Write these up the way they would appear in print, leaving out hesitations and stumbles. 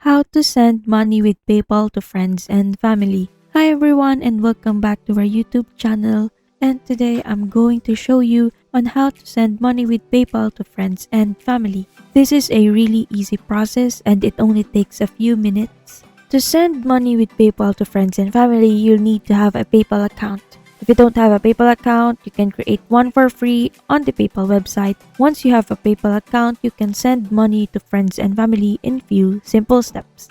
How to send money with PayPal to friends and family. Hi everyone and welcome back to our YouTube channel. And today I'm going to show you on how to send money with PayPal to friends and family. This is a really easy process and it only takes a few minutes. To send money with PayPal to friends and family, you'll need to have a PayPal account. If you don't have a PayPal account, you can create one for free on the PayPal website. Once you have a PayPal account, you can send money to friends and family in few simple steps.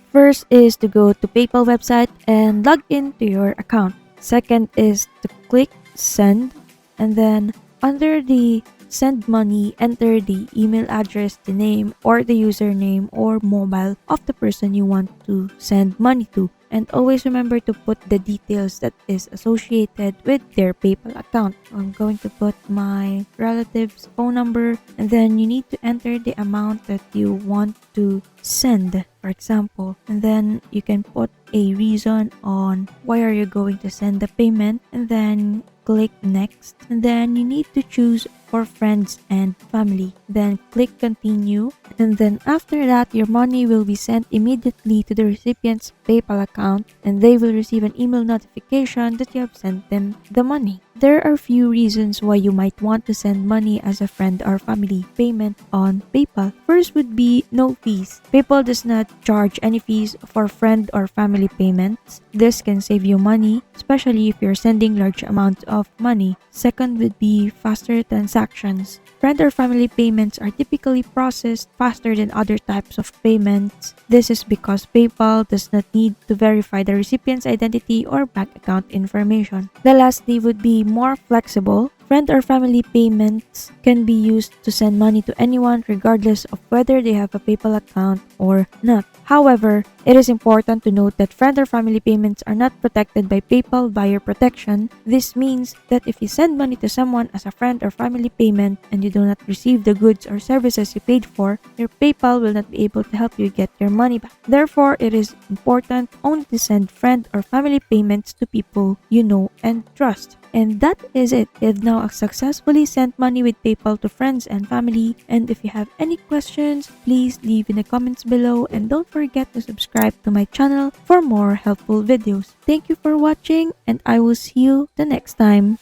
First is to go to PayPal website and log into your account. Second is to click send, and then under the send money, enter the email address, the name or the username or mobile of the person you want to send money to. And always remember to put the details that is associated with their PayPal account. I'm going to put my relative's phone number, and then you need to enter the amount that you want to send, for example. And then you can put a reason on why are you going to send the payment, and then click next. And then you need to choose for friends and family. Then click continue, and then after that your money will be sent immediately to the recipient's PayPal account, and they will receive an email notification that you have sent them the money. There are few reasons why you might want to send money as a friend or family payment on PayPal. First would be no fees. PayPal does not charge any fees for friend or family payments. This can save you money, especially if you're sending large amounts of money. Second would be faster transactions. Friend or family payments are typically processed faster than other types of payments. This is because PayPal does not need to verify the recipient's identity or bank account information. The lastly would be more flexible. Friend or family payments can be used to send money to anyone regardless of whether they have a PayPal account or not. However, it is important to note that friend or family payments are not protected by PayPal buyer protection. This means that if you send money to someone as a friend or family payment and you do not receive the goods or services you paid for, your PayPal will not be able to help you get your money back. Therefore, it is important only to send friend or family payments to people you know and trust. And that is it. You've now successfully sent money with PayPal to friends and family. And if you have any questions, please leave in the comments below, and don't forget to subscribe to my channel for more helpful videos. Thank you for watching, and I will see you the next time.